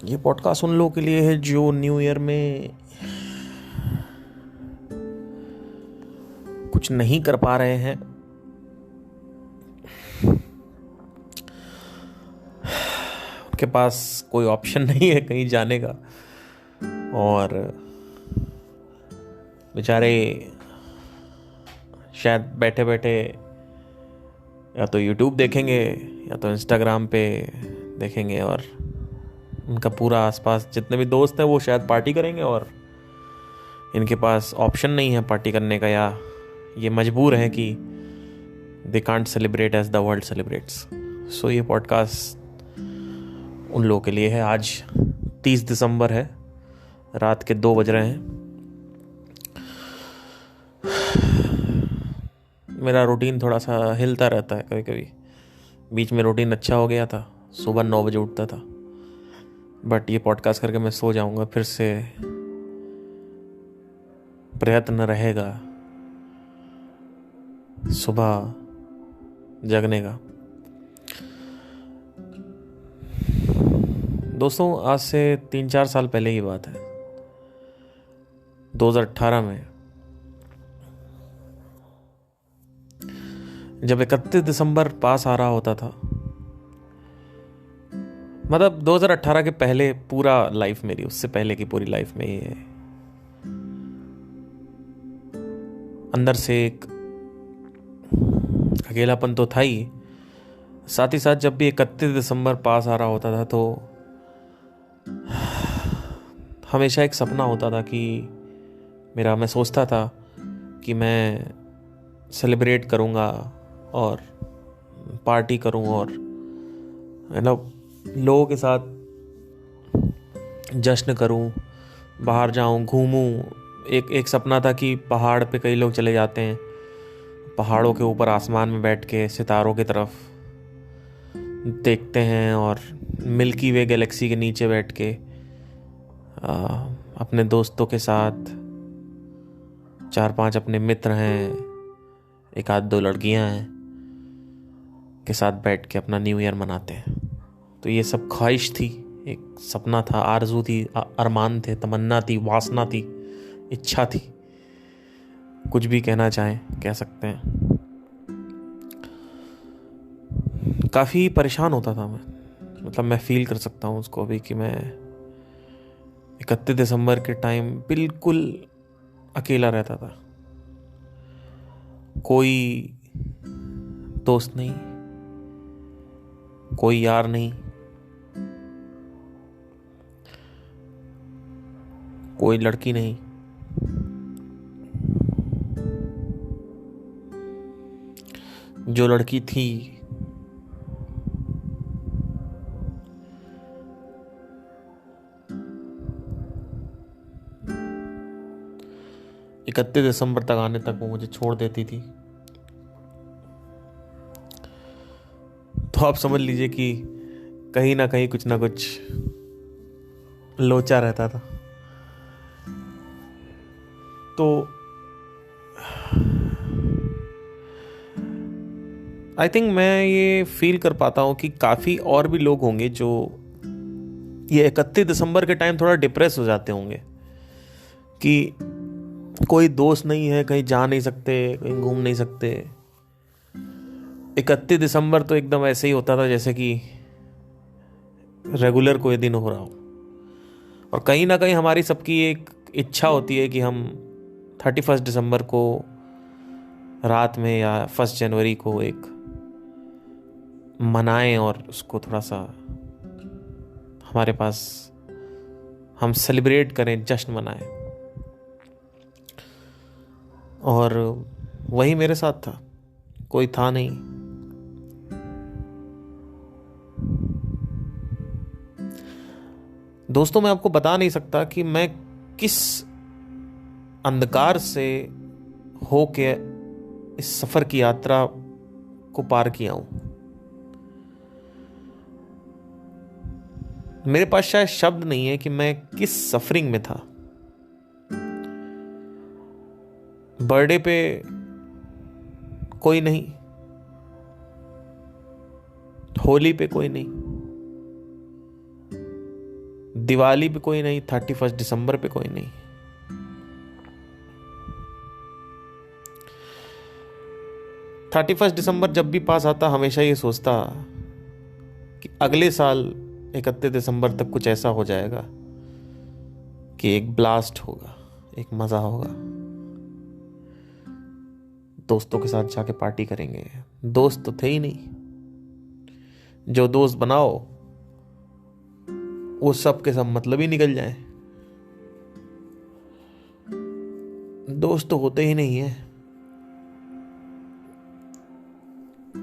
ये पॉडकास्ट उन लोगों के लिए है जो न्यू ईयर में कुछ नहीं कर पा रहे हैं, उनके पास कोई ऑप्शन नहीं है कहीं जाने का और बेचारे शायद बैठे बैठे या तो यूट्यूब देखेंगे या तो इंस्टाग्राम पे देखेंगे और उनका पूरा आसपास जितने भी दोस्त हैं वो शायद पार्टी करेंगे और इनके पास ऑप्शन नहीं है पार्टी करने का, या ये मजबूर है कि they can't celebrate as the world celebrates. So ये पॉडकास्ट उन लोगों के लिए है। आज 30 दिसंबर है, रात के 2 बज रहे हैं। मेरा रूटीन थोड़ा सा हिलता रहता है कभी कभी। बीच में रूटीन अच्छा हो गया था, सुबह 9 बजे उठता था, बट ये पॉडकास्ट करके मैं सो जाऊंगा। फिर से प्रयत्न रहेगा सुबह जगने का। दोस्तों, आज से 3-4 साल पहले की बात है, 2018 में, जब 31 दिसंबर पास आ रहा होता था। मतलब 2018 के पहले पूरा लाइफ मेरी, उससे पहले की पूरी लाइफ में ये अंदर से एक अकेलापन तो था ही, साथ ही साथ जब भी 31 दिसंबर पास आ रहा होता था तो हमेशा एक सपना होता था कि मैं सोचता था कि मैं सेलिब्रेट करूँगा और पार्टी करूँ और लोगों के साथ जश्न करूं, बाहर जाऊं, घूमूं। एक सपना था कि पहाड़ पे कई लोग चले जाते हैं, पहाड़ों के ऊपर आसमान में बैठ के सितारों की तरफ देखते हैं और मिल्की वे गैलेक्सी के नीचे बैठ के अपने दोस्तों के साथ, 4-5 अपने मित्र हैं, 1-2 लड़कियां हैं, के साथ बैठ के अपना न्यू ईयर मनाते हैं। तो ये सब ख्वाहिश थी, एक सपना था, आरज़ू थी, अरमान थे, तमन्ना थी, वासना थी, इच्छा थी, कुछ भी कहना चाहें कह सकते हैं। काफ़ी परेशान होता था मैं, मतलब मैं फील कर सकता हूँ उसको अभी कि मैं 31 दिसंबर के टाइम बिल्कुल अकेला रहता था। कोई दोस्त नहीं, कोई यार नहीं, कोई लड़की नहीं, जो लड़की थी 31 दिसंबर तक आने तक वो मुझे छोड़ देती थी। तो आप समझ लीजिए कि कहीं ना कहीं कुछ ना कुछ लोचा रहता था। तो आई थिंक मैं ये फील कर पाता हूँ कि काफ़ी और भी लोग होंगे जो ये 31 दिसंबर के टाइम थोड़ा डिप्रेस हो जाते होंगे कि कोई दोस्त नहीं है, कहीं जा नहीं सकते, कहीं घूम नहीं सकते। 31 दिसंबर तो एकदम ऐसे ही होता था जैसे कि रेगुलर कोई दिन हो रहा हो। और कहीं ना कहीं हमारी सबकी एक इच्छा होती है कि हम 31 दिसंबर को रात में या 1 जनवरी को एक मनाएं और उसको थोड़ा सा हमारे पास हम सेलिब्रेट करें, जश्न मनाएं। और वही मेरे साथ था, कोई था नहीं। दोस्तों, मैं आपको बता नहीं सकता कि मैं किस अंधकार से होके इस सफर की यात्रा को पार किया हूं। मेरे पास शायद शब्द नहीं है कि मैं किस सफरिंग में था। बर्थडे पे कोई नहीं, होली पे कोई नहीं, दिवाली पे कोई नहीं, 31 दिसंबर पे कोई नहीं। थर्टी फर्स्ट दिसंबर जब भी पास आता, हमेशा ये सोचता कि अगले साल 31 दिसंबर तक कुछ ऐसा हो जाएगा कि एक ब्लास्ट होगा, एक मजा होगा, दोस्तों के साथ जाके पार्टी करेंगे। दोस्त तो थे ही नहीं, जो दोस्त बनाओ वो सब के सब मतलब ही निकल जाए। दोस्त तो होते ही नहीं है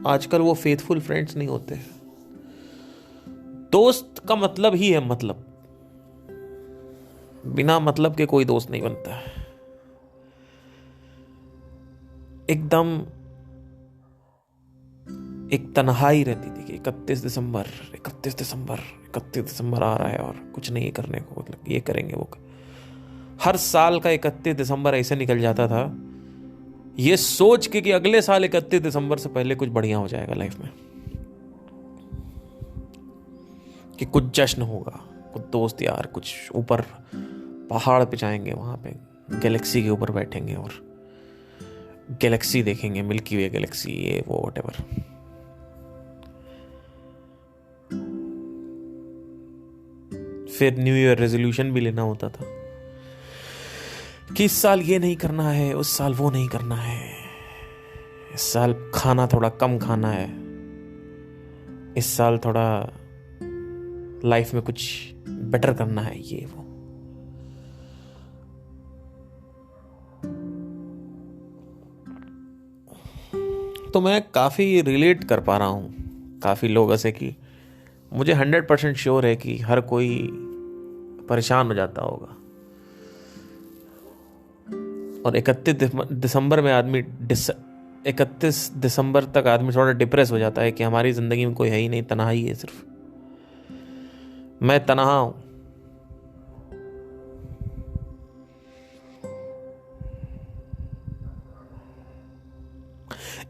आजकल, वो फेथफुल फ्रेंड्स नहीं होते। दोस्त का मतलब ही है मतलब, बिना मतलब के कोई दोस्त नहीं बनता है। एकदम एक तन्हाई रहती थी कि 31 दिसंबर 31 दिसंबर 31 दिसंबर आ रहा है और कुछ नहीं करने को, मतलब ये करेंगे वो। हर साल का 31 दिसंबर ऐसे निकल जाता था ये सोच के कि अगले साल 31 दिसंबर से पहले कुछ बढ़िया हो जाएगा लाइफ में, कि कुछ जश्न होगा, कुछ दोस्त यार कुछ ऊपर पहाड़ पे जाएंगे, वहां पे गैलेक्सी के ऊपर बैठेंगे और गैलेक्सी देखेंगे, मिल्की वे गैलेक्सी, ये वो व्हाटएवर। फिर न्यू ईयर रेजोल्यूशन भी लेना होता था कि इस साल ये नहीं करना है, उस साल वो नहीं करना है, इस साल खाना थोड़ा कम खाना है, इस साल थोड़ा लाइफ में कुछ बेटर करना है, ये वो। तो मैं काफ़ी रिलेट कर पा रहा हूँ काफ़ी लोगों से कि मुझे 100% श्योर है कि हर कोई परेशान हो जाता होगा। और 31 दिसंबर में आदमी 31 दिसंबर तक आदमी थोड़ा डिप्रेस हो जाता है कि हमारी ज़िंदगी में कोई है ही नहीं, तन्हाई है, सिर्फ मैं तन्हा हूँ।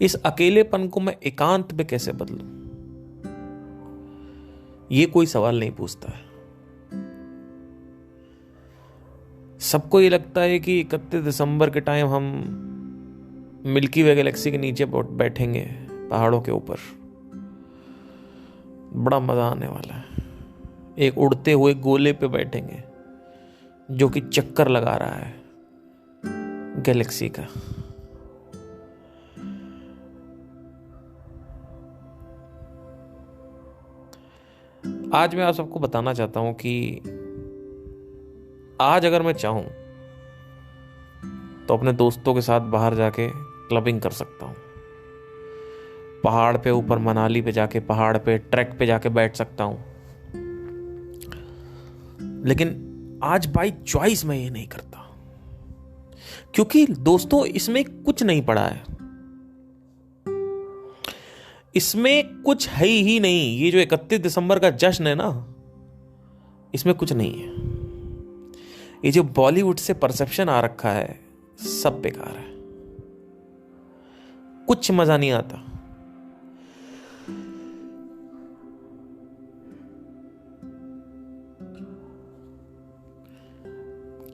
इस अकेलेपन को मैं एकांत में कैसे बदलूं, ये कोई सवाल नहीं पूछता है। सबको ये लगता है कि 31 दिसंबर के टाइम हम मिल्की वे गैलेक्सी के नीचे बैठेंगे पहाड़ों के ऊपर, बड़ा मजा आने वाला है। एक उड़ते हुए गोले पे बैठेंगे जो कि चक्कर लगा रहा है गैलेक्सी का। आज मैं आप सबको बताना चाहता हूं कि आज अगर मैं चाहूं तो अपने दोस्तों के साथ बाहर जाके क्लबिंग कर सकता हूं, पहाड़ पे ऊपर मनाली पे जाके, पहाड़ पे ट्रैक पे जाके बैठ सकता हूं। लेकिन आज बाय चॉइस मैं ये नहीं करता, क्योंकि दोस्तों इसमें कुछ नहीं पड़ा है, इसमें कुछ है ही नहीं। ये जो 31 दिसंबर का जश्न है ना, इसमें कुछ नहीं है। ये जो बॉलीवुड से परसेप्शन आ रखा है, सब बेकार है, कुछ मजा नहीं आता।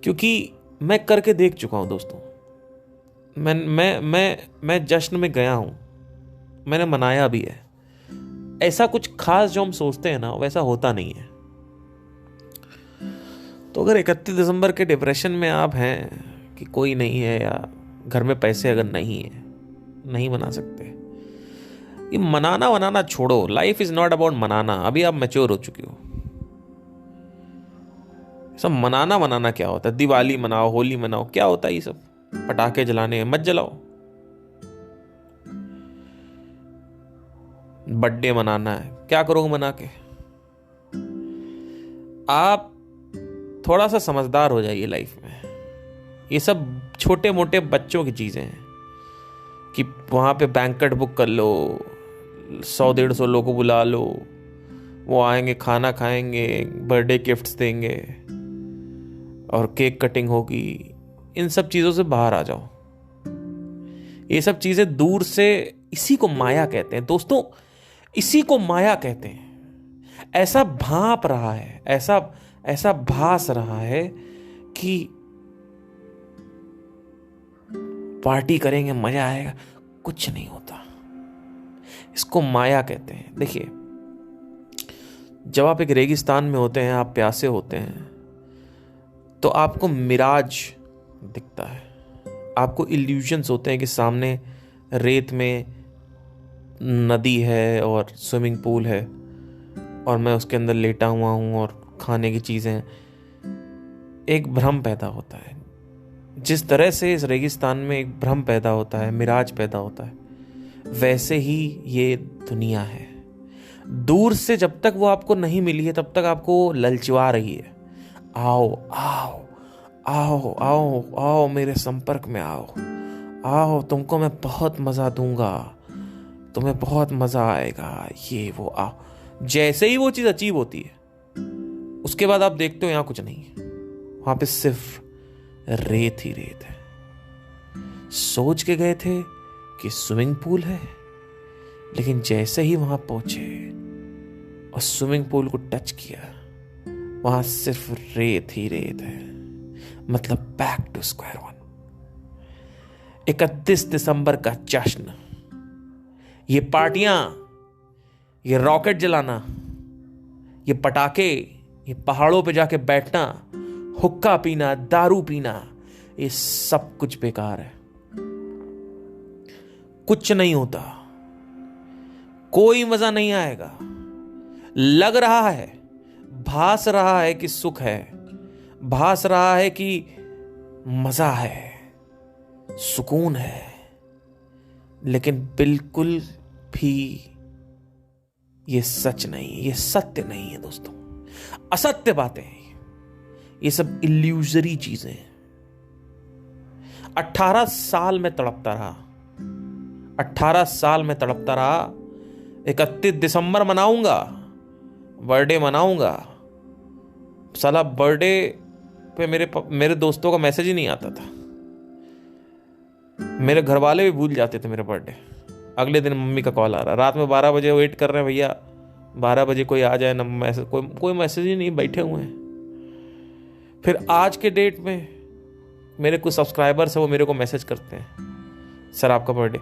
क्योंकि मैं करके देख चुका हूं दोस्तों, मैं जश्न में गया हूं, मैंने मनाया भी है। ऐसा कुछ खास जो हम सोचते हैं ना, वैसा होता नहीं है। तो अगर 31 दिसंबर के डिप्रेशन में आप हैं कि कोई नहीं है, या घर में पैसे अगर नहीं है, नहीं मना सकते, ये मनाना छोड़ो। लाइफ इज नॉट अबाउट मनाना। अभी आप मैच्योर हो चुके हो। सब मनाना क्या होता है? दिवाली मनाओ, होली मनाओ, क्या होता है ये सब? पटाखे जलाने, मत जलाओ। बर्थडे मनाना है, क्या करोगे मना के? आप थोड़ा सा समझदार हो जाइए लाइफ में। ये सब छोटे मोटे बच्चों की चीजें हैं कि वहां पे बैंकेट बुक कर लो, 100-150 लोगों को बुला लो, वो आएंगे, खाना खाएंगे, बर्थडे गिफ्ट्स देंगे और केक कटिंग होगी। इन सब चीजों से बाहर आ जाओ। ये सब चीजें दूर से, इसी को माया कहते हैं दोस्तों, इसी को माया कहते हैं। ऐसा भांप रहा है, ऐसा भास रहा है कि पार्टी करेंगे मजा आएगा, कुछ नहीं होता। इसको माया कहते हैं। देखिए, जब आप एक रेगिस्तान में होते हैं, आप प्यासे होते हैं, तो आपको मिराज दिखता है, आपको इल्यूजन्स होते हैं कि सामने रेत में नदी है और स्विमिंग पूल है और मैं उसके अंदर लेटा हुआ हूँ और खाने की चीज़ें। एक भ्रम पैदा होता है। जिस तरह से इस रेगिस्तान में एक भ्रम पैदा होता है, मिराज पैदा होता है, वैसे ही ये दुनिया है। दूर से जब तक वो आपको नहीं मिली है तब तक आपको ललचवा रही है, आओ आओ आओ आओ आओ मेरे संपर्क में आओ, आओ तुमको मैं बहुत मजा दूंगा, तुम्हें बहुत मजा आएगा, ये वो आओ। जैसे ही वो चीज अचीव होती है, उसके बाद आप देखते हो यहां कुछ नहीं है, वहां पे सिर्फ रेत ही रेत है। सोच के गए थे कि स्विमिंग पूल है, लेकिन जैसे ही वहां पहुंचे और स्विमिंग पूल को टच किया, वहां सिर्फ रेत ही रेत है। मतलब बैक टू स्क्वायर वन। 31 दिसंबर का जश्न, ये पार्टियां, ये रॉकेट जलाना, ये पटाखे, ये पहाड़ों पे जाके बैठना, हुक्का पीना, दारू पीना, ये सब कुछ बेकार है। कुछ नहीं होता, कोई मजा नहीं आएगा। लग रहा है, भास रहा है कि सुख है, भास रहा है कि मजा है, सुकून है, लेकिन बिल्कुल भी ये सच नहीं, ये सत्य नहीं है दोस्तों। असत्य बातें हैं ये सब, इल्यूजरी चीजें। 18 साल में तड़पता रहा, 18 साल में तड़पता रहा। 31 दिसंबर मनाऊंगा, बर्थडे मनाऊंगा, साला बर्थडे पे मेरे दोस्तों का मैसेज ही नहीं आता था। मेरे घर वाले भी भूल जाते थे मेरा बर्थडे। अगले दिन मम्मी का कॉल आ रहा, रात में 12 बजे वेट कर रहे हैं, भैया 12 बजे कोई आ जाए ना, मैसेज कोई मैसेज ही नहीं, बैठे हुए हैं। फिर आज के डेट में मेरे कुछ सब्सक्राइबर्स हैं, वो मेरे को मैसेज करते हैं, सर आपका बर्थडे।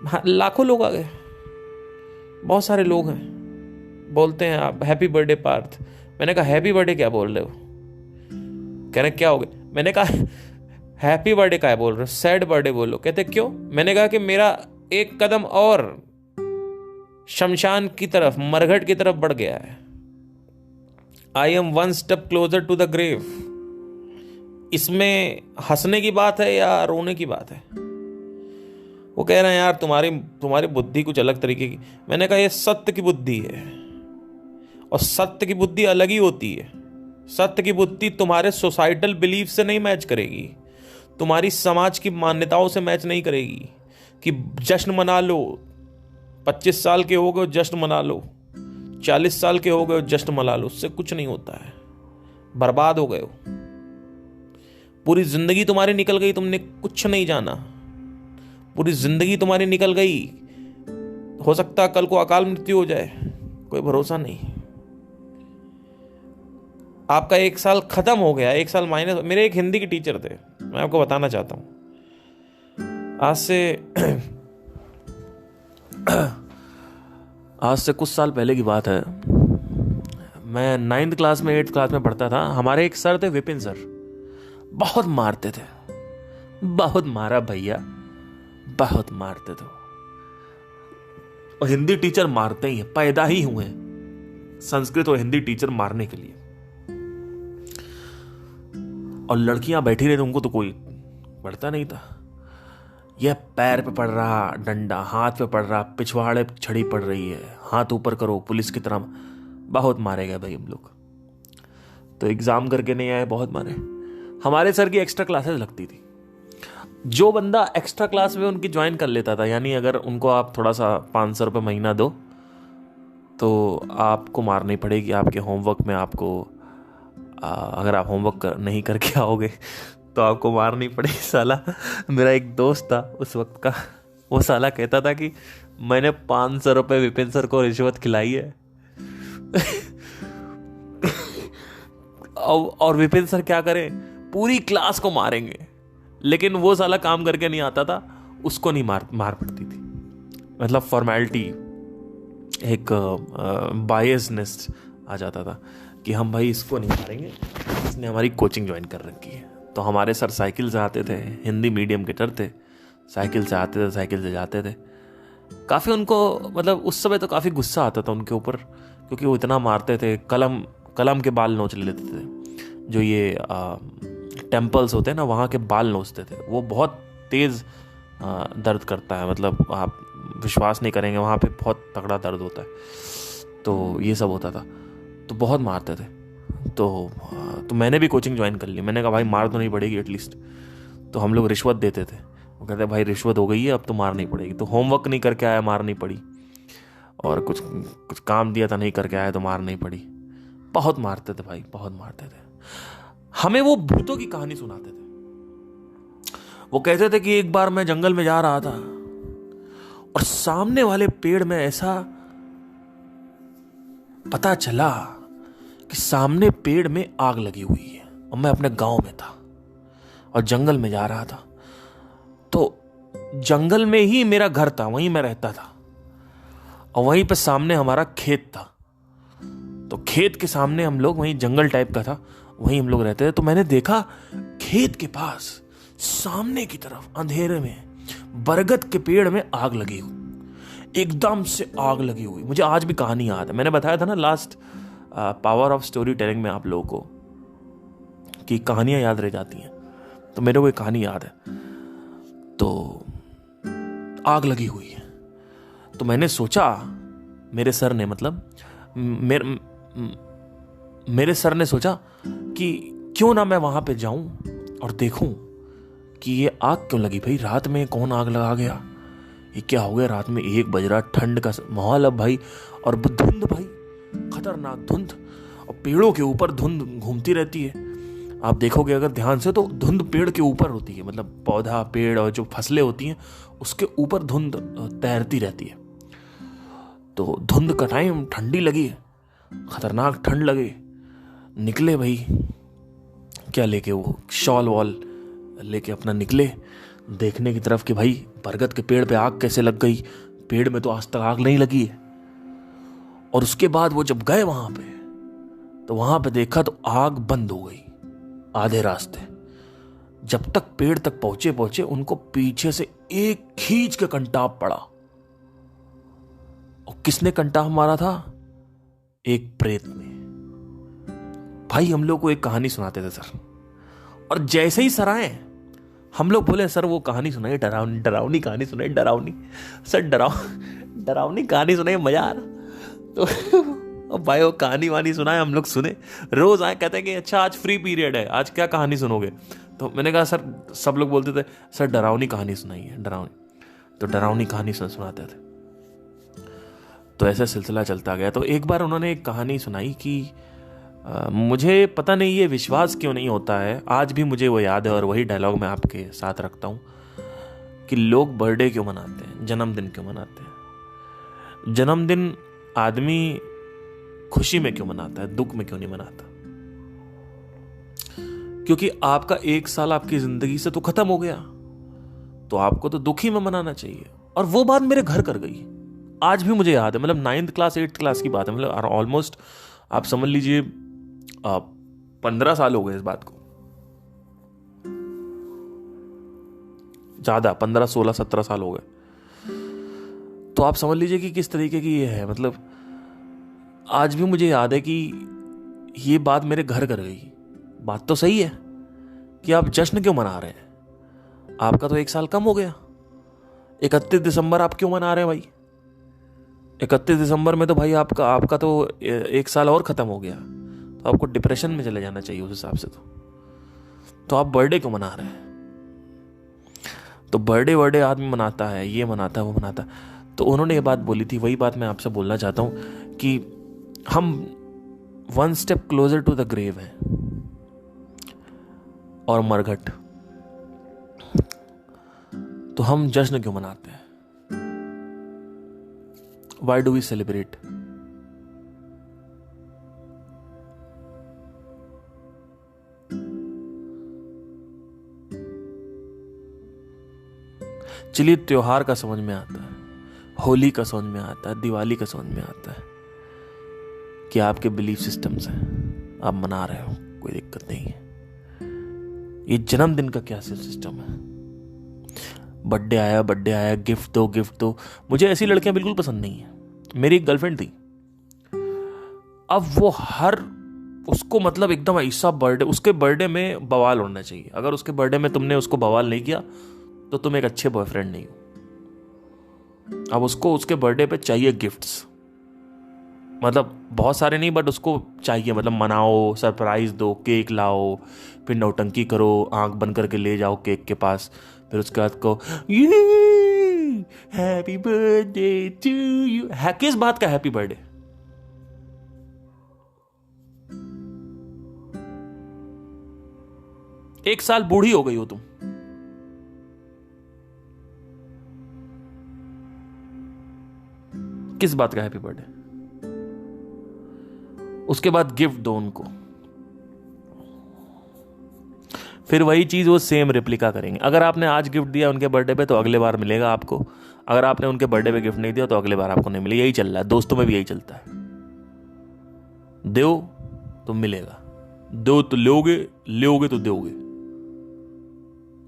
हाँ, लाखों लोग आ गए, बहुत सारे लोग हैं, बोलते हैं आप हैप्पी बर्थडे पार्थ। मैंने कहा हैप्पी बर्थडे क्या बोल रहे हो? कह रहे क्या हो गया? मैंने कहा हैप्पी बर्थडे क्या बोल रहे हो, सैड बर्थडे बोलो। कहते क्यों? मैंने कहा कि मेरा एक कदम और शमशान की तरफ, मरघट की तरफ बढ़ गया है। I am one step closer to the grave. इसमें हंसने की बात है या रोने की बात है? वो कह रहे हैं यार तुम्हारी बुद्धि कुछ अलग तरीके की। मैंने कहा ये सत्य की बुद्धि है, और सत्य की बुद्धि अलग ही होती है। सत्य की बुद्धि तुम्हारे सोसाइटल बिलीफ से नहीं मैच करेगी, तुम्हारी समाज की मान्यताओं से मैच नहीं करेगी कि जश्न मना लो, 25 साल के हो गए जश्न मना लो, 40 साल के हो गए जश्न मना लो। उससे कुछ नहीं होता है, बर्बाद हो गए हो। पूरी जिंदगी तुम्हारी निकल गई, तुमने कुछ नहीं जाना। पूरी जिंदगी तुम्हारी निकल गई, हो सकता है कल को अकाल मृत्यु हो जाए, कोई भरोसा नहीं। आपका 1 साल खत्म हो गया, 1 साल माइनस। मेरे एक हिंदी के टीचर थे, मैं आपको बताना चाहता हूं। आज से कुछ साल पहले की बात है। मैं 9th क्लास में 8th क्लास में पढ़ता था। हमारे एक सर थे, विपिन सर, बहुत मारते थे, बहुत मारा भैया, बहुत मारते थे। और हिंदी टीचर मारते ही हैं, पैदा ही हुए हैं संस्कृत और हिंदी टीचर मारने के लिए। और लड़कियां बैठी रही थी, उनको तो कोई पढ़ता नहीं था। यह पैर पे पड़ रहा डंडा, हाथ पे पड़ रहा, पिछवाड़े छड़ी पड़ रही है, हाथ ऊपर करो, पुलिस की तरह। बहुत मारे गए भाई हम लोग। तो एग्जाम करके नहीं आए, बहुत मारे। हमारे सर की एक्स्ट्रा क्लासेस लगती थी। जो बंदा एक्स्ट्रा क्लास में उनकी ज्वाइन कर लेता था, यानी अगर उनको आप थोड़ा सा 500 रुपये महीना दो तो आपको मारनी पड़ेगी। आपके होमवर्क में आपको अगर आप होमवर्क नहीं करके आओगे तो आपको मारनी पड़ेगी। साला मेरा एक दोस्त था उस वक्त का, वो साला कहता था कि मैंने 500 रुपये विपिन सर को रिश्वत खिलाई है। और विपिन सर क्या करें, पूरी क्लास को मारेंगे, लेकिन वो साला काम करके नहीं आता था, उसको नहीं मार पड़ती थी। मतलब फॉर्मेलिटी, एक बायसनेस आ जाता था कि हम भाई इसको नहीं मारेंगे, इसने हमारी कोचिंग ज्वाइन कर रखी है। तो हमारे सर साइकिल से आते थे, हिंदी मीडियम के टर थे, साइकिल से आते थे, साइकिल से जाते थे। काफ़ी उनको मतलब उस समय तो काफ़ी गुस्सा आता था उनके ऊपर, क्योंकि वो इतना मारते थे, कलम के बाल नोच लेते थे। जो ये टेम्पल्स होते हैं ना, वहाँ के बाल नोचते थे। वो बहुत तेज़ दर्द करता है, मतलब आप विश्वास नहीं करेंगे, वहाँ पे बहुत तगड़ा दर्द होता है। तो ये सब होता था, तो बहुत मारते थे। तो मैंने भी कोचिंग ज्वाइन कर ली। मैंने कहा भाई मार तो नहीं पड़ेगी एटलीस्ट। तो हम लोग रिश्वत देते थे, वो कहते भाई रिश्वत हो गई है, अब तो मार नहीं पड़ेगी। तो होमवर्क नहीं करके आया, मार नहीं पड़ी। और कुछ काम दिया था, नहीं करके आया तो मार नहीं पड़ी। बहुत मारते थे भाई, बहुत मारते थे। हमें वो भूतों की कहानी सुनाते थे। वो कहते थे कि एक बार मैं जंगल में जा रहा था और सामने वाले पेड़ में ऐसा पता चला कि सामने पेड़ में आग लगी हुई है, और मैं अपने गांव में था और जंगल में जा रहा था। तो जंगल में ही मेरा घर था, वहीं मैं रहता था, और वहीं पे सामने हमारा खेत था। तो खेत के सामने हम लोग, वहीं जंगल टाइप का था, वहीं हम लोग रहते थे। तो मैंने देखा खेत के पास सामने की तरफ अंधेरे में बरगद के पेड़ में आग लगी हुई, एकदम से आग लगी हुई। मुझे आज भी कहानी याद है। मैंने बताया था ना last power of story telling में आप लोगों को कि कहानियां याद रह जाती हैं, तो मेरे को एक कहानी याद है। तो आग लगी हुई है, तो मैंने सोचा, मेरे सर ने मतलब मेरे सर ने सोचा कि क्यों ना मैं वहां पे जाऊं और देखूं कि ये आग क्यों लगी। भाई रात में कौन आग लगा गया, ये क्या हो गया। रात में 1 बज रहा, ठंड का माहौल अब भाई, और धुंध भाई, खतरनाक धुंध, और पेड़ों के ऊपर धुंध घूमती रहती है। आप देखोगे अगर ध्यान से तो धुंध पेड़ के ऊपर होती है, मतलब पौधा, पेड़ और जो फसलें होती हैं उसके ऊपर धुंध तैरती रहती है। तो धुंध का टाइम, ठंडी लगी, खतरनाक ठंड लगे, निकले भाई क्या लेके, वो शॉल वॉल लेके अपना निकले देखने की तरफ कि भाई बरगद के पेड़ पे आग कैसे लग गई। पेड़ में तो आज तक आग नहीं लगी है। और उसके बाद वो जब गए वहां पे, तो वहां पे देखा तो आग बंद हो गई आधे रास्ते। जब तक पेड़ तक पहुंचे उनको पीछे से एक खींच के कंटाप पड़ा। और किसने कंटाप मारा था? एक प्रेत ने। भाई हम लोग को एक कहानी सुनाते थे सर, और जैसे ही सर आए हम लोग बोले सर वो कहानी सुनाई, डरावनी कहानी सुनाई, डरावनी सर, डरावनी कहानी सुनाई, मजा आ रहा। तो भाई वो कहानी वानी सुनाए, हम लोग सुने। रोज आए कहते हैं कि अच्छा आज फ्री पीरियड है, आज क्या कहानी सुनोगे। तो मैंने कहा सर, सब लोग बोलते थे सर डरावनी कहानी सुनाई है, डरावनी। तो डरावनी कहानी सुनाते थे। तो ऐसा सिलसिला चलता गया। तो एक बार उन्होंने एक कहानी सुनाई कि मुझे पता नहीं ये विश्वास क्यों नहीं होता है, आज भी मुझे वो याद है, और वही डायलॉग मैं आपके साथ रखता हूँ कि लोग बर्थडे क्यों मनाते हैं, जन्मदिन क्यों मनाते हैं। जन्मदिन आदमी खुशी में क्यों मनाता है, दुख में क्यों नहीं मनाता? क्योंकि आपका 1 साल आपकी जिंदगी से तो खत्म हो गया, तो आपको तो दुखी में मनाना चाहिए। और वो बात मेरे घर कर गई, आज भी मुझे याद है। मतलब 9th क्लास 8th क्लास की बात है, मतलब ऑलमोस्ट आप समझ लीजिए 15 साल हो गए इस बात को, ज्यादा 15 16 17 साल हो गए। तो आप समझ लीजिए कि किस तरीके की ये है। मतलब आज भी मुझे याद है कि ये बात मेरे घर कर गई। बात तो सही है कि आप जश्न क्यों मना रहे हैं, आपका तो 1 साल कम हो गया। 31 दिसंबर आप क्यों मना रहे हैं भाई? 31 दिसंबर में तो भाई आपका तो 1 साल और खत्म हो गया, तो आपको डिप्रेशन में चले जाना चाहिए उस हिसाब से। तो आप बर्थडे क्यों मना रहे हैं? तो बर्थडे आदमी मनाता है, ये मनाता है, वो मनाता है। तो उन्होंने ये बात बोली थी, वही बात मैं आपसे बोलना चाहता हूं कि हम 1 step closer to the grave हैं और मरघट। तो हम जश्न क्यों मनाते हैं? Why do we celebrate? चलिए त्योहार का समझ में आता है, होली का समझ में आता है, दिवाली का समझ में आता है कि आपके बिलीफ सिस्टम्स हैं, आप मना रहे हो, कोई दिक्कत नहीं है। ये जन्मदिन का क्या सिस्टम है? बर्थडे आया, गिफ्ट दो। मुझे ऐसी लड़कियां बिल्कुल पसंद नहीं है। मेरी एक गर्लफ्रेंड थी, अब वो उसको मतलब एकदम ऐसा बर्थडे, उसके बर्थडे में बवाल होना चाहिए। अगर उसके बर्थडे में तुमने उसको बवाल नहीं किया तो तुम एक अच्छे बॉयफ्रेंड नहीं हो। अब उसको उसके बर्थडे पे चाहिए गिफ्ट्स, मतलब बहुत सारे नहीं, बट उसको चाहिए, मतलब मनाओ, सरप्राइज दो, केक लाओ, फिर नौटंकी करो, आंख बंद करके ले जाओ केक के पास, फिर उसके बाद को ये हैप्पी बर्थडे टू यू। किस बात का हैप्पी बर्थडे? एक साल बूढ़ी हो गई हो तुम, किस बात का हैप्पी बर्थडे? उसके बाद गिफ्ट दो उनको, फिर वही चीज वो सेम रेप्लिका करेंगे। अगर आपने आज गिफ्ट दिया उनके बर्थडे पे तो अगले बार मिलेगा आपको, अगर आपने उनके बर्थडे पे गिफ्ट नहीं दिया तो अगले बार आपको नहीं मिलेगा। यही चल रहा है, दोस्तों में भी यही चलता है। दो तो मिलेगा, दो तो लोगे तो दोगे,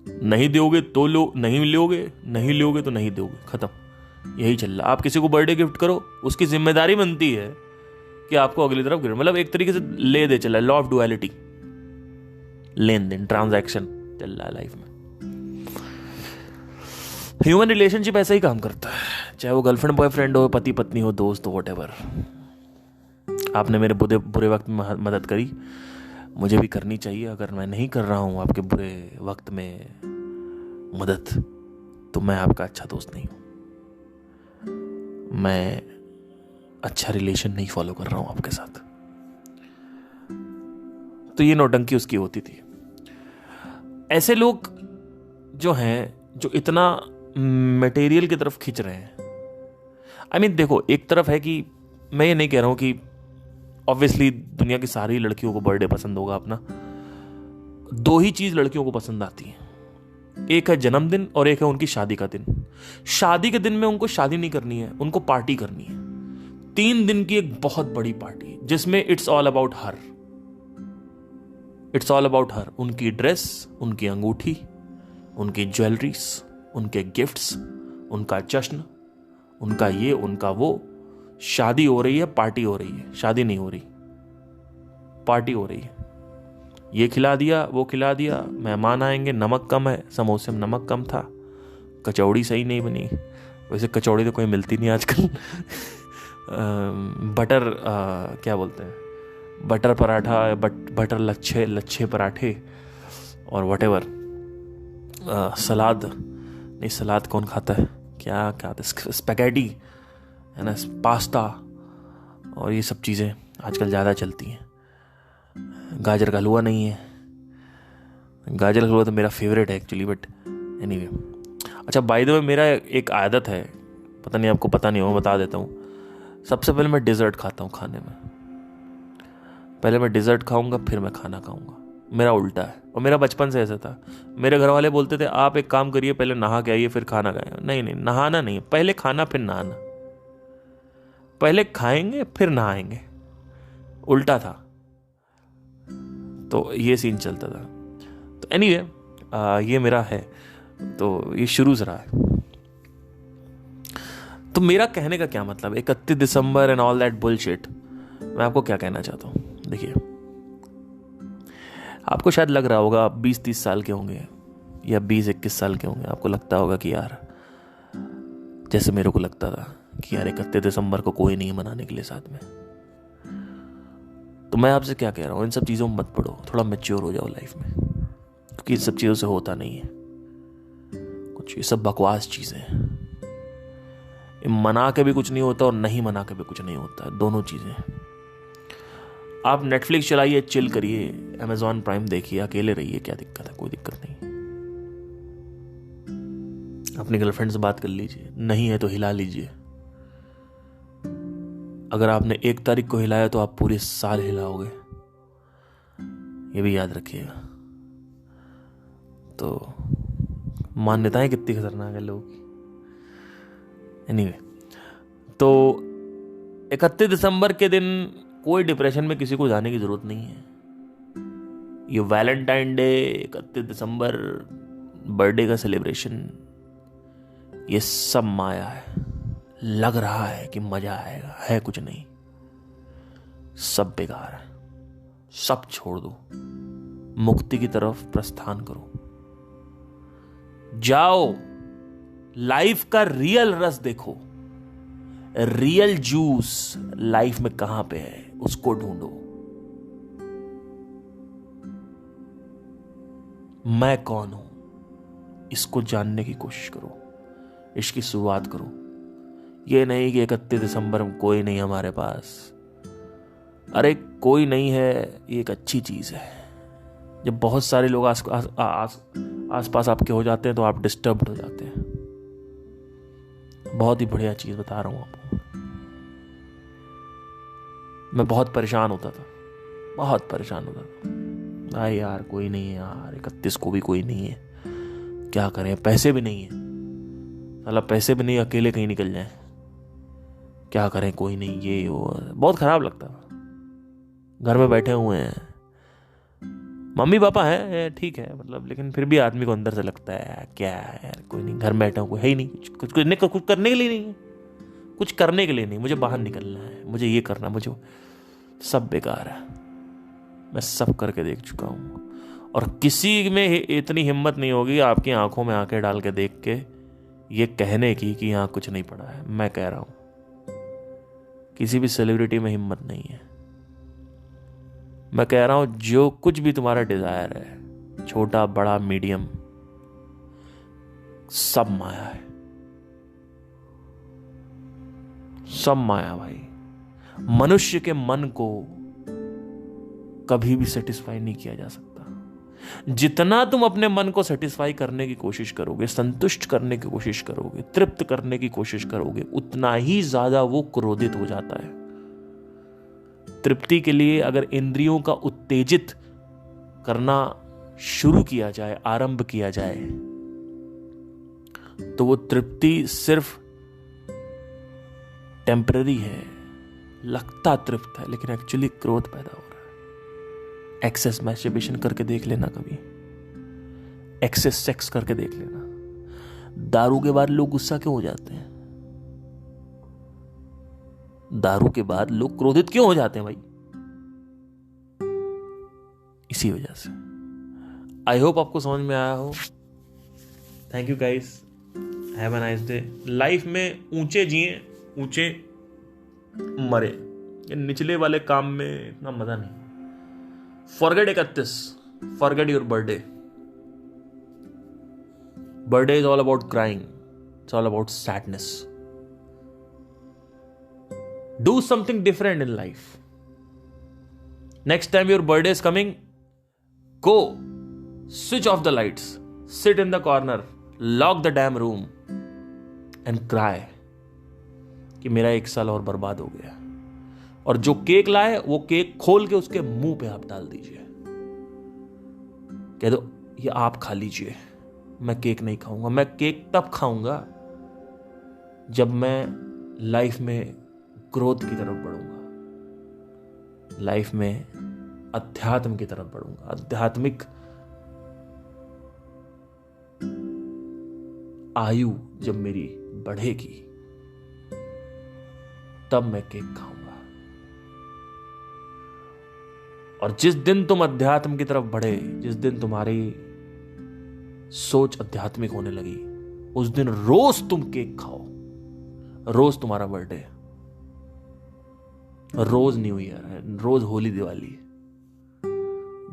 नहीं दोगे तो नहीं लोगे तो नहीं दोगे, खत्म। यही चल रहा है। आप किसी को बर्थडे गिफ्ट करो, उसकी जिम्मेदारी बनती है कि आपको अगली तरफ गिफ्ट, मतलब एक तरीके से ले दे चला है, लॉ ऑफ डुअलिटी, लेन देन, ट्रांजैक्शन चल रहा है लाइफ में। ह्यूमन रिलेशनशिप ऐसा ही काम करता है, चाहे वो गर्लफ्रेंड बॉयफ्रेंड हो, पति पत्नी हो, दोस्त हो, व्हाटएवर। आपने मेरे बुरे वक्त में मदद करी, मुझे भी करनी चाहिए। अगर मैं नहीं कर रहा हूं आपके बुरे वक्त में मदद, तो मैं आपका अच्छा दोस्त नहीं हूं, मैं अच्छा रिलेशन नहीं फॉलो कर रहा हूं आपके साथ। तो ये नौटंकी उसकी होती थी। ऐसे लोग जो हैं, जो इतना मटेरियल की तरफ खींच रहे हैं, आई मीन देखो, एक तरफ है कि मैं ये नहीं कह रहा हूं कि ऑब्वियसली दुनिया की सारी लड़कियों को बर्थडे पसंद होगा अपना। दो ही चीज लड़कियों को पसंद आती है, एक है जन्मदिन और एक है उनकी शादी का दिन। शादी के दिन में उनको शादी नहीं करनी है, उनको पार्टी करनी है। 3 दिन की एक बहुत बड़ी पार्टी जिसमें it's all about her, it's all about her. उनकी ड्रेस, उनकी अंगूठी, उनकी ज्वेलरीज, उनके गिफ्ट्स, उनका जश्न, उनका ये, उनका वो। शादी हो रही है, पार्टी हो रही है, शादी नहीं हो रही, पार्टी हो रही है। ये खिला दिया, वो खिला दिया, मेहमान आएंगे, नमक कम है, समोसे में नमक कम था, कचौड़ी सही नहीं बनी। वैसे कचौड़ी तो कोई मिलती नहीं आजकल। बटर क्या बोलते हैं, बटर पराठा, बटर लच्छे पराठे और व्हाटएवर। सलाद नहीं, सलाद कौन खाता है, क्या स्पैगेटी है ना, पास्ता, और ये सब चीज़ें आजकल ज़्यादा चलती हैं। गाजर का हलवा नहीं है, गाजर का हलवा तो मेरा फेवरेट है एक्चुअली, बट एनीवे। अच्छा, बाय द वे, मेरा एक आदत है, पता नहीं आपको पता नहीं हो, बता देता हूँ। सबसे पहले मैं डिज़र्ट खाता हूँ खाने में, पहले मैं डिज़र्ट खाऊंगा फिर मैं खाना खाऊंगा। मेरा उल्टा है, और मेरा बचपन से ऐसा था। मेरे घर वाले बोलते थे आप एक काम करिए, पहले नहा के आइए फिर खाना खाएं। नहीं, नहाना नहीं, पहले खाना फिर नहाना, पहले खाएंगे फिर नहाएंगे, उल्टा था। तो ये सीन चलता था। तो एनीवे, ये मेरा है, तो ये शुरू से रहा है। तो मेरा कहने का क्या मतलब, 31 दिसंबर एंड ऑल दैट बुलशिट, मैं आपको क्या कहना चाहता हूं। देखिए, आपको शायद लग रहा होगा, आप 20-30 साल के होंगे या 20-21 साल के होंगे, आपको लगता होगा कि यार, जैसे मेरे को लगता था कि यार 31 दिसंबर को कोई नहीं मनाने के लिए साथ में। तो मैं आपसे क्या कह रहा हूँ, इन सब चीज़ों में मत पड़ो, थोड़ा मैच्योर हो जाओ लाइफ में, क्योंकि इन सब चीज़ों से होता नहीं है कुछ। ये सब बकवास चीज़ें हैं, मना के भी कुछ नहीं होता और नहीं मना के भी कुछ नहीं होता, दोनों चीज़ें। आप नेटफ्लिक्स चलाइए, चिल करिए, अमेजॉन प्राइम देखिए, अकेले रहिए, क्या दिक्कत है, कोई दिक्कत नहीं। अपनी गर्लफ्रेंड से बात कर लीजिए, नहीं है तो हिला लीजिए। अगर आपने 1 तारीख को हिलाया तो आप पूरे साल हिलाओगे, ये भी याद रखिएगा। तो मान्यताएं कितनी खतरनाक है लोगों की। एनीवे, तो 31 दिसंबर के दिन कोई डिप्रेशन में किसी को जाने की जरूरत नहीं है। ये वैलेंटाइन डे, 31 दिसंबर, बर्थडे का सेलिब्रेशन, ये सब माया है। लग रहा है कि मजा आएगा, है कुछ नहीं, सब बेकार है। सब छोड़ दो, मुक्ति की तरफ प्रस्थान करो, जाओ, लाइफ का रियल रस देखो। रियल जूस लाइफ में कहां पे है उसको ढूंढो। मैं कौन हूं इसको जानने की कोशिश करो, इसकी शुरुआत करो। ये नहीं कि 31 दिसंबर में कोई नहीं हमारे पास। अरे कोई नहीं है, ये एक अच्छी चीज है। जब बहुत सारे लोग आस पास आपके हो जाते हैं तो आप डिस्टर्ब्ड हो जाते हैं। बहुत ही बढ़िया चीज बता रहा हूं आपको। मैं बहुत परेशान होता था, बहुत परेशान होता था। भाई यार कोई नहीं है यार, 31 को भी कोई नहीं है, क्या करें, पैसे भी नहीं है, साला पैसे भी नहीं, अकेले कहीं निकल जाए, क्या करें, कोई नहीं, ये वो, बहुत खराब लगता था। घर में बैठे हुए हैं, मम्मी पापा है ठीक है, मतलब, लेकिन फिर भी आदमी को अंदर से लगता है क्या है यार, कोई नहीं, घर में बैठा हूँ, कोई है ही नहीं, कुछ करने के लिए नहीं है, कुछ करने के लिए नहीं, मुझे बाहर निकलना है, मुझे ये करना, मुझे सब बेकार है। मैं सब करके देख चुका हूँ, और किसी में इतनी हिम्मत नहीं होगी आपकी आंखों में आंखें डाल के देख के ये कहने की कि यहाँ कुछ नहीं पड़ा है। मैं कह रहा हूँ किसी भी सेलिब्रिटी में हिम्मत नहीं है। मैं कह रहा हूं जो कुछ भी तुम्हारा डिजायर है, छोटा बड़ा मीडियम, सब माया है, सब माया भाई। मनुष्य के मन को कभी भी सेटिस्फाई नहीं किया जा सकता। जितना तुम अपने मन को सेटिस्फाई करने की कोशिश करोगे, संतुष्ट करने की कोशिश करोगे, तृप्त करने की कोशिश करोगे, उतना ही ज्यादा वो क्रोधित हो जाता है। तृप्ति के लिए अगर इंद्रियों का उत्तेजित करना शुरू किया जाए, आरंभ किया जाए, तो वो तृप्ति सिर्फ टेम्पररी है, लगता तृप्त है, लेकिन एक्चुअली क्रोध पैदा हो रहा है। एक्सेस मैस्टरबेशन करके देख लेना, कभी एक्सेस सेक्स करके देख लेना। दारू के बाद लोग गुस्सा क्यों हो जाते हैं? दारू के बाद लोग क्रोधित क्यों हो जाते हैं भाई? इसी वजह से। आई होप आपको समझ में आया हो। Thank you guys, have a nice day. Life में ऊंचे जिए, ऊंचे मरे, ये निचले वाले काम में इतना मजा नहीं। Forget 31, forget your birthday. Birthday is all about crying, it's all about sadness. Do something different in life. Next time your birthday is coming, go, switch off the lights, sit in the corner, lock the damn room and cry कि मेरा 1 साल और बर्बाद हो गया। और जो cake लाए वो केक खोल के उसके मुंह पे आप डाल दीजिए, कह दो ये आप खा लीजिए, मैं केक नहीं खाऊंगा। मैं केक तब खाऊंगा जब मैं लाइफ में क्रोध की तरफ बढ़ूंगा, लाइफ में अध्यात्म की तरफ बढ़ूंगा। आध्यात्मिक आयु जब मेरी बढ़ेगी तब मैं केक खाऊंगा। और जिस दिन तुम अध्यात्म की तरफ बढ़े, जिस दिन तुम्हारी सोच आध्यात्मिक होने लगी, उस दिन रोज तुम केक खाओ। रोज तुम्हारा बर्थडे है, रोज न्यू ईयर है, रोज होली दिवाली है।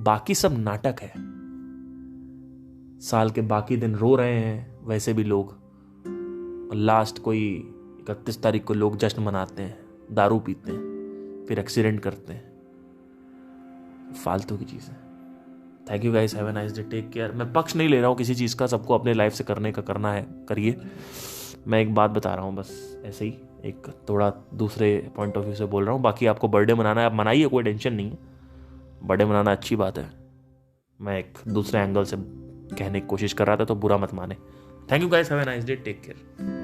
बाकी सब नाटक है। साल के बाकी दिन रो रहे हैं वैसे भी लोग, और लास्ट कोई 31 तारीख को लोग जश्न मनाते हैं, दारू पीते हैं, फिर एक्सीडेंट करते हैं। फालतू की चीज है। Thank you guys, have a nice day, take care. मैं पक्ष नहीं ले रहा हूं किसी चीज का, सबको अपने लाइफ से करने का करना है, करिए। मैं एक बात बता रहा हूं बस, ऐसे ही एक थोड़ा दूसरे पॉइंट ऑफ व्यू से बोल रहा हूँ। बाकी आपको बर्थडे मनाना है, आप मनाइए, कोई टेंशन नहीं है। बर्थडे मनाना अच्छी बात है। मैं एक दूसरे एंगल से कहने की कोशिश कर रहा था, तो बुरा मत माने। Thank you guys, have a nice day, take care.